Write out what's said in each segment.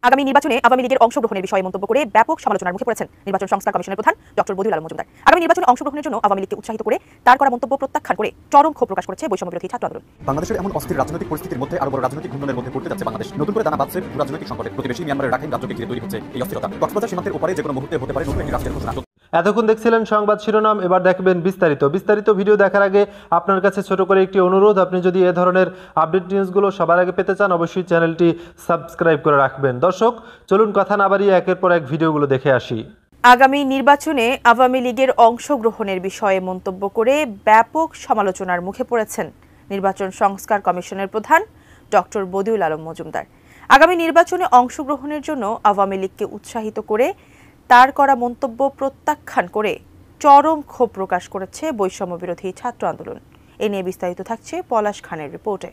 আগামী নির্বাচনে আওয়ামী লীগের অংশগ্রহণের বিষয়ে মন্তব্য করে ব্যাপক সমালোচনার মুখে পড়েছেন নির্বাচন সংস্কার কমিশনের প্রধান ডক্টর বদিউল আলম মজুমদার। আগামী নির্বাচনে অংশগ্রহণের জন্য আওয়ামী লীগকে উৎসাহিত করে তার করা মন্তব্য প্রত্যাখ্যান করে চরম ক্ষোভ প্রকাশ করেছে বৈষম্য বিরোধী ছাত্র আন্দোলন। বাংলাদেশের এমন অস্থির রাজনৈতিক পরিস্থিতির মধ্যে আরো বড় রাজনৈতিক ঘূর্ণনের মধ্যে পড়তে যাচ্ছে বাংলাদেশ। নতুন করে দানা বাঁধছে রাজনৈতিক সংকটে। প্রতিবেশী মিয়ানমারের রাখাইন রাজ্যকে ঘিরে তৈরি হচ্ছে এই অস্থিরতা। কক্সবাজার সীমান্তের ওপারে যে কোনো মুহূর্তে হতে পারে নতুন একটি রাষ্ট্রের ঘোষণা। এতক্ষণ দেখছিলেন সংবাদ শিরোনাম, এবার দেখবেন বিস্তারিত ভিডিও দেখার আগে আপনার কাছে ছোট করে একটি অনুরোধ, আপনি যদি এ ধরনের আপডেট নিউজগুলো সবার আগে পেতে চান অবশ্যই চ্যানেলটি সাবস্ক্রাইব করে রাখবেন। দর্শক চলুন কথা না বাড়িয়ে একের পর এক ভিডিওগুলো দেখে আসি। আগামী নির্বাচনে আওয়ামী লীগের অংশগ্রহণের বিষয়ে মন্তব্য করে ব্যাপক সমালোচনার মুখে পড়েছেন নির্বাচন সংস্কার কমিশনের প্রধান ডক্টর বদিউল আলম মজুমদার। আগামী নির্বাচনে অংশগ্রহণের জন্য আওয়ামী লীগকে উৎসাহিত করে তার করা মন্তব্য প্রত্যাখ্যান করে চরম ক্ষোভ প্রকাশ করেছে বৈষম্য বিরোধী ছাত্র আন্দোলন। এ নিয়ে বিস্তারিত থাকছে পলাশ খানের রিপোর্টে।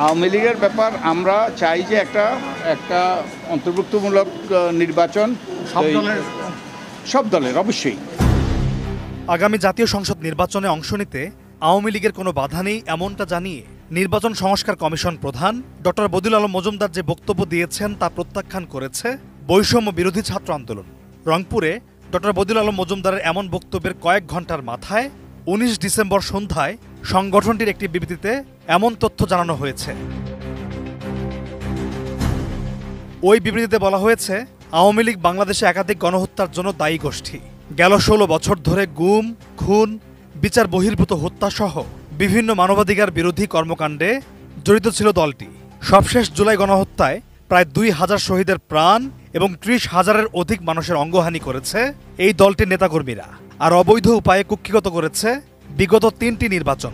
আওয়ামী লীগের ব্যাপার আমরা চাই যে একটা অন্তর্ভুক্তমূলক নির্বাচন সব দলের অবশ্যই। আগামী জাতীয় সংসদ নির্বাচনে অংশ নিতে আওয়ামী লীগের কোনো বাধা নেই এমনটা জানিয়ে নির্বাচন সংস্কার কমিশন প্রধান ডক্টর বদিউল আলম মজুমদার যে বক্তব্য দিয়েছেন তা প্রত্যাখ্যান করেছে বৈষম্য বিরোধী ছাত্র আন্দোলন। রংপুরে ডক্টর বদিউল আলম মজুমদারের এমন বক্তব্যের কয়েক ঘন্টার মাথায় 19 ডিসেম্বর সন্ধ্যায় সংগঠনটির একটি বিবৃতিতে এমন তথ্য জানানো হয়েছে। ওই বিবৃতিতে বলা হয়েছে, আওয়ামী লীগ বাংলাদেশে একাধিক গণহত্যার জন্য দায়ী গোষ্ঠী। গেল 16 বছর ধরে গুম, খুন, বিচার বহির্ভূত হত্যাসহ বিভিন্ন মানবাধিকার বিরোধী কর্মকাণ্ডে জড়িত ছিল দলটি। সবশেষ জুলাই গণহত্যায় প্রায় 2000 শহীদের প্রাণ এবং 30,000-এর অধিক মানুষের অঙ্গহানি করেছে এই দলটির নেতাকর্মীরা, আর অবৈধ উপায়ে কুক্ষিগত করেছে বিগত 3টি নির্বাচন।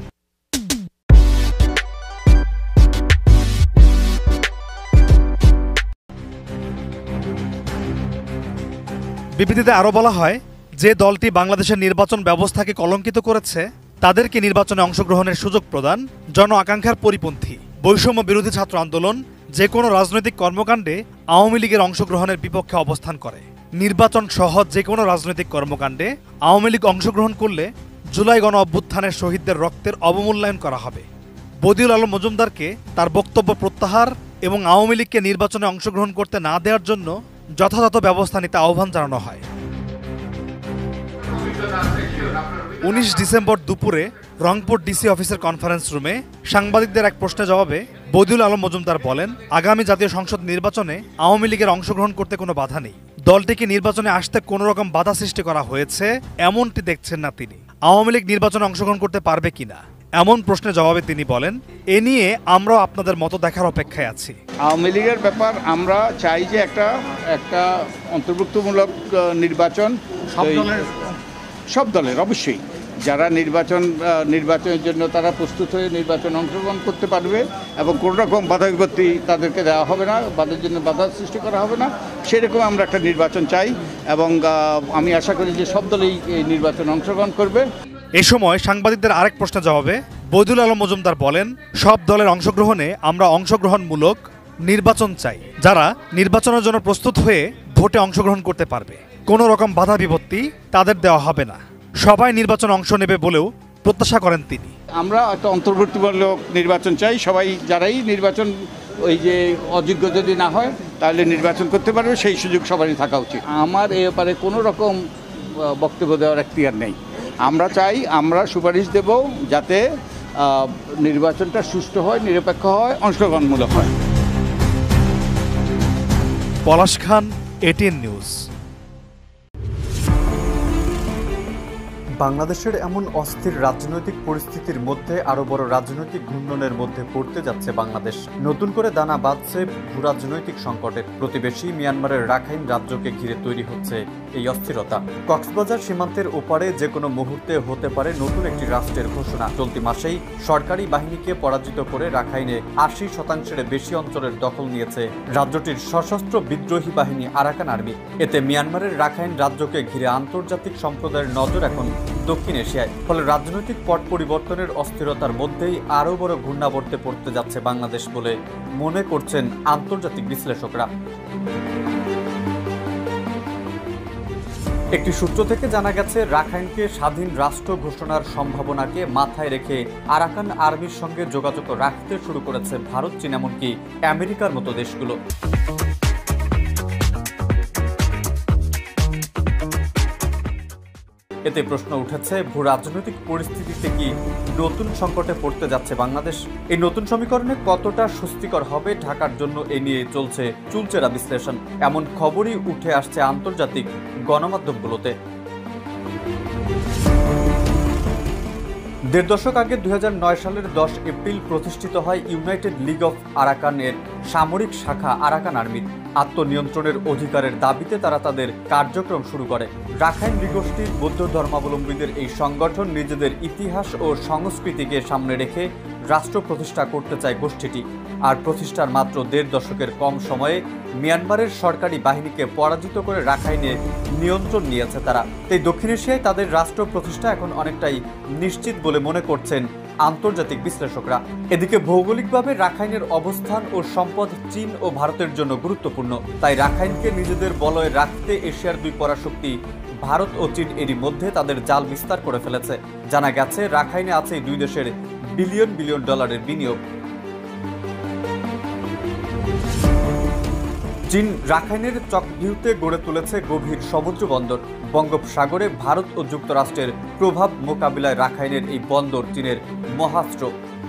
বিবৃতিতে আরও বলা হয়, যে দলটি বাংলাদেশের নির্বাচন ব্যবস্থাকে কলঙ্কিত করেছে তাদেরকে নির্বাচনে অংশগ্রহণের সুযোগ প্রদান জন আকাঙ্ক্ষার পরিপন্থী। বৈষম্য বিরোধী ছাত্র আন্দোলন যে কোনো রাজনৈতিক কর্মকাণ্ডে আওয়ামী লীগের অংশগ্রহণের বিপক্ষে অবস্থান করে। নির্বাচন সহ যে কোনো রাজনৈতিক কর্মকাণ্ডে আওয়ামী লীগ অংশগ্রহণ করলে জুলাই গণ অভ্যুত্থানের শহীদদের রক্তের অবমূল্যায়ন করা হবে। বদিউল আলম মজুমদারকে তার বক্তব্য প্রত্যাহার এবং আওয়ামী লীগকে নির্বাচনে অংশগ্রহণ করতে না দেওয়ার জন্য যথাযথ ব্যবস্থা নিতে আহ্বান জানানো হয়। 19 ডিসেম্বর দুপুরে রংপুর ডিসি অফিসের কনফারেন্স রুমে সাংবাদিকদের এক প্রশ্নের জবাবে বদিউল আলম মজুমদার বলেন, আগামী জাতীয় সংসদ নির্বাচনে আওয়ামী লীগের অংশগ্রহণ করতে কোনো বাধা নেই। দলটিকে নির্বাচনে আসতে কোনো রকম বাধা সৃষ্টি করা হয়েছে এমনটি দেখছেন না তিনি। আওয়ামী লীগ নির্বাচনে অংশগ্রহণ করতে পারবে কিনা এমন প্রশ্নের জবাবে তিনি বলেন, এ নিয়ে আমরাও আপনাদের মতো দেখার অপেক্ষায় আছি। আওয়ামী লীগের ব্যাপার আমরা চাই যে একটা অন্তর্ভুক্তমূলক নির্বাচন সব দলের অবশ্যই। যারা নির্বাচনের জন্য তারা প্রস্তুত হয়ে নির্বাচনে অংশগ্রহণ করতে পারবে এবং কোনো রকম বাধা বিপত্তি তাদেরকে দেওয়া হবে না, বাধার জন্য বাধা সৃষ্টি করা হবে না, সেরকম আমরা একটা নির্বাচন চাই এবং আমি আশা করি যে সব দলই এই নির্বাচনে অংশগ্রহণ করবে। এ সময় সাংবাদিকদের আরেক প্রশ্নের জবাবে বদিউল আলম মজুমদার বলেন, সব দলের অংশগ্রহণে আমরা অংশগ্রহণমূলক নির্বাচন চাই। যারা নির্বাচনের জন্য প্রস্তুত হয়ে ভোটে অংশগ্রহণ করতে পারবে, কোনো রকম বাধা বিপত্তি তাদের দেওয়া হবে না। সবাই নির্বাচনে অংশ নেবে বলেও প্রত্যাশা করেন তিনি। আমরা একটা অন্তর্বর্তীমূলক নির্বাচন চাই। সবাই যারাই নির্বাচন ওই যে অযোগ্য যদি না হয় তাহলে নির্বাচন করতে পারবে, সেই সুযোগ সবারই থাকা উচিত। আমার এ ব্যাপারে কোনো রকম বক্তব্য দেওয়ার এখতিয়ার নেই। আমরা চাই, আমরা সুপারিশ দেব যাতে নির্বাচনটা সুষ্ঠু হয়, নিরপেক্ষ হয়, অংশগ্রহণমূলক হয়। পলাশ খান, এটিএন নিউজ। বাংলাদেশের এমন অস্থির রাজনৈতিক পরিস্থিতির মধ্যে আরো বড় রাজনৈতিক ঘূর্ণনের মধ্যে পড়তে যাচ্ছে বাংলাদেশ। নতুন করে দানা বাঁধছে ভূরাজনৈতিক সংকটের। প্রতিবেশী মিয়ানমারের রাখাইন রাজ্যকে ঘিরে তৈরি হচ্ছে এই অস্থিরতা। কক্সবাজার সীমান্তের ওপারে যে কোনো মুহূর্তে হতে পারে নতুন একটি রাষ্ট্রের ঘোষণা। চলতি মাসেই সরকারি বাহিনীকে পরাজিত করে রাখাইনে 80%-এর বেশি অঞ্চলের দখল নিয়েছে রাজ্যটির সশস্ত্র বিদ্রোহী বাহিনী আরাকান আর্মি। এতে মিয়ানমারের রাখাইন রাজ্যকে ঘিরে আন্তর্জাতিক সম্প্রদায়ের নজর এখন দক্ষিণ এশিয়ায়। ফলে রাজনৈতিক পট পরিবর্তনের অস্থিরতার মধ্যেই আরও বড় ঘূর্ণাবর্তে পড়তে যাচ্ছে বাংলাদেশ বলে মনে করছেন আন্তর্জাতিক বিশ্লেষকরা। একটি সূত্র থেকে জানা গেছে, রাখাইনকে স্বাধীন রাষ্ট্র ঘোষণার সম্ভাবনাকে মাথায় রেখে আরাকান আর্মির সঙ্গে যোগাযোগ রাখতে শুরু করেছে ভারত, চীন এমনকি আমেরিকার মতো দেশগুলো। এতে প্রশ্ন উঠেছে, ভূ রাজনৈতিক পরিস্থিতিতে কি নতুন সংকটে পড়তে যাচ্ছে বাংলাদেশ? এই নতুন সমীকরণে কতটা স্বস্তিকর হবে ঢাকার জন্য এ নিয়ে চলছে চুলচেরা বিশ্লেষণ। এমন খবরই উঠে আসছে আন্তর্জাতিক গণমাধ্যমগুলোতে। ১.৫ দশক আগে ২০০৯ সালের ১০ এপ্রিল প্রতিষ্ঠিত হয় ইউনাইটেড লিগ অফ আরাকানের সামরিক শাখা আরাকান আর্মি। আত্মনিয়ন্ত্রণের অধিকারের দাবিতে তারা তাদের কার্যক্রম শুরু করে। রাখাইন নৃগোষ্ঠীর বৌদ্ধ ধর্মাবলম্বীদের এই সংগঠন নিজেদের ইতিহাস ও সংস্কৃতিকে সামনে রেখে রাষ্ট্র প্রতিষ্ঠা করতে চায় গোষ্ঠীটি। আর প্রতিষ্ঠার মাত্র ১.৫ দশকের কম সময়ে মিয়ানমারের সরকারি বাহিনীকে পরাজিত করে রাখাইনে নিয়ন্ত্রণ নিয়েছে তারা। এই দক্ষিণ এশিয়ায় তাদের রাষ্ট্র প্রতিষ্ঠা এখন অনেকটাই নিশ্চিত বলে মনে করছেন আন্তর্জাতিক বিশ্লেষকরা। এদিকে ভৌগোলিকভাবে রাখাইনের অবস্থান ও সম্পদ চীন ও ভারতের জন্য গুরুত্বপূর্ণ। তাই রাখাইনকে নিজেদের বলয়ে রাখতে এশিয়ার দুই পরাশক্তি ভারত ও চীন এরই মধ্যে তাদের জাল বিস্তার করে ফেলেছে। জানা গেছে, রাখাইনে আছে দুই দেশের বিলিয়ন বিলিয়ন ডলারের বিনিয়োগ। চীন রাখাইনের চকভিউতে গড়ে তুলেছে গভীর সমুদ্র বন্দর। বঙ্গোপসাগরে ভারত ও যুক্তরাষ্ট্রের প্রভাব মোকাবিলায় রাখাইনের এই বন্দর চীনের মহাস্ত্র।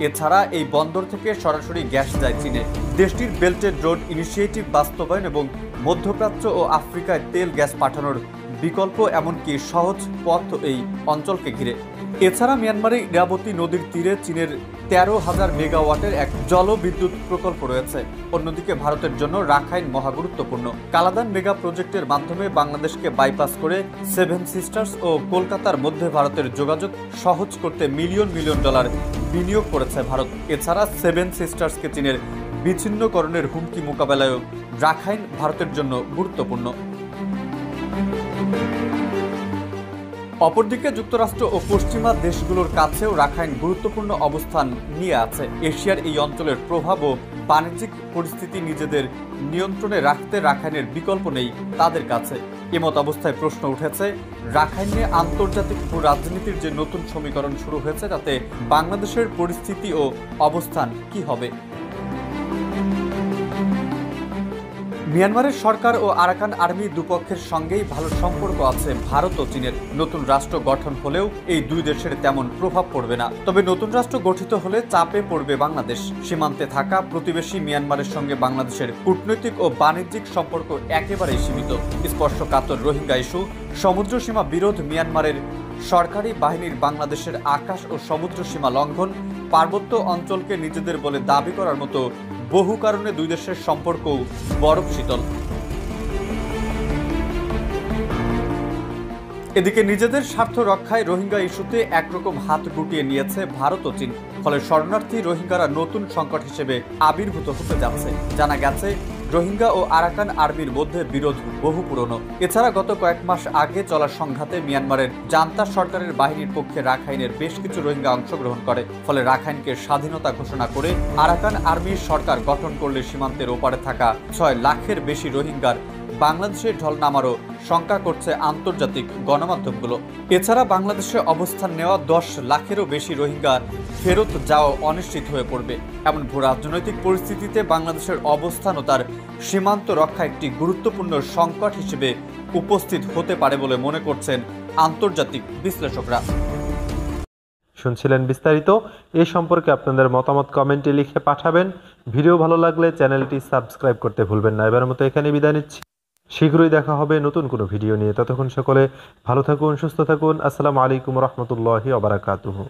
এছাড়া এই বন্দর থেকে সরাসরি গ্যাস যায় চীনে। দেশটির বেল্ট এন্ড রোড ইনিশিয়েটিভ বাস্তবায়ন এবং মধ্যপ্রাচ্য ও আফ্রিকায় তেল গ্যাস পাঠানোর বিকল্প এমনকি সহজ পথ এই অঞ্চলকে ঘিরে। এছাড়া মিয়ানমারের ইরাবতী নদীর তীরে চীনের ১৩,০০০ মেগাওয়াটের এক জলবিদ্যুৎ প্রকল্প রয়েছে। অন্যদিকে ভারতের জন্য রাখাইন মহাগুরুত্বপূর্ণ। কালাদান মেগা প্রজেক্টের মাধ্যমে বাংলাদেশকে বাইপাস করে সেভেন সিস্টার্স ও কলকাতার মধ্যে ভারতের যোগাযোগ সহজ করতে মিলিয়ন মিলিয়ন ডলার বিনিয়োগ করেছে ভারত। এছাড়া সেভেন সিস্টার্সকে চীনের বিচ্ছিন্নকরণের হুমকি মোকাবেলায়ও রাখাইন ভারতের জন্য গুরুত্বপূর্ণ। অপরদিকে যুক্তরাষ্ট্র ও পশ্চিমা দেশগুলোর কাছেও রাখাইন গুরুত্বপূর্ণ অবস্থান নিয়ে আছে। এশিয়ার এই অঞ্চলের প্রভাব ও বাণিজ্যিক পরিস্থিতি নিজেদের নিয়ন্ত্রণে রাখতে রাখাইনের বিকল্প নেই তাদের কাছে। এমত অবস্থায় প্রশ্ন উঠেছে, রাখাইনে আন্তর্জাতিক রাজনীতির যে নতুন সমীকরণ শুরু হয়েছে তাতে বাংলাদেশের পরিস্থিতি ও অবস্থান কি হবে? মিয়ানমারের সরকার ও আরাকান আর্মি দুপক্ষের সঙ্গেই ভালো সম্পর্ক আছে ভারত ও চীনের। নতুন রাষ্ট্র গঠন হলেও এই দুই দেশের তেমন প্রভাব পড়বে না। তবে নতুন রাষ্ট্র গঠিত হলে চাপে পড়বে বাংলাদেশ। সীমান্তে থাকা প্রতিবেশী মিয়ানমারের সঙ্গে বাংলাদেশের কূটনৈতিক ও বাণিজ্যিক সম্পর্ক একেবারেই সীমিত। স্পর্শকাতর রোহিঙ্গা ইস্যু, সমুদ্র সীমা বিরোধ, মিয়ানমারের সরকারি বাহিনীর বাংলাদেশের আকাশ ও সমুদ্র সীমা লঙ্ঘন, পার্বত্য অঞ্চলকে নিজেদের বলে দাবি করার মতো বহু কারণে দুই দেশের সম্পর্কও বরফ শীতল। এদিকে নিজেদের স্বার্থ রক্ষায় রোহিঙ্গা ইস্যুতে একরকম হাত গুটিয়ে নিয়েছে ভারত ও চীন। ফলে শরণার্থী রোহিঙ্গারা নতুন সংকট হিসেবে আবির্ভূত হতে যাচ্ছে। জানা গেছে, রোহিঙ্গা ও আরাকান আর্মির মধ্যে বিরোধ বহু পুরনো। এছাড়া গত কয়েক মাস আগে চলা সংঘাতে মিয়ানমারের জান্তা সরকারের বাহিনীর পক্ষে রাখাইনের বেশ কিছু রোহিঙ্গা অংশগ্রহণ করে। ফলে রাখাইনকে স্বাধীনতা ঘোষণা করে আরাকান আর্মির সরকার গঠন করলে সীমান্তের ওপারে থাকা ৬ লাখের বেশি রোহিঙ্গার বাংলাদেশে ঢল নামারও শঙ্কা করছে আন্তর্জাতিক গণমাধ্যমগুলো। এছাড়া বাংলাদেশে অবস্থান নেওয়া ১০ লাখেরও বেশি রোহিঙ্গা ফেরত যাওয়া অনিশ্চিত হয়ে পড়বে। এমন ভূ রাজনৈতিক পরিস্থিতিতে বাংলাদেশের অবস্থান ও তার সীমান্ত রক্ষা একটি গুরুত্বপূর্ণ সংকট হিসেবে উপস্থিত হতে পারে বলে মনে করছেন আন্তর্জাতিক বিশ্লেষকরা। শুনছিলেন বিস্তারিত। এ সম্পর্কে আপনাদের মতামত কমেন্টে লিখে পাঠাবেন। ভিডিও ভালো লাগলে চ্যানেলটি সাবস্ক্রাইব করতে ভুলবেন না। এবার মতো এখানে বিদায় নিচ্ছি। শীঘ্রই দেখা হবে নতুন কোনো ভিডিও নিয়ে। ততক্ষণ সকলে ভালো থাকুন, সুস্থ থাকুন। আসসালামু আলাইকুম রহমতুল্লাহি ওয়া বারাকাতুহু।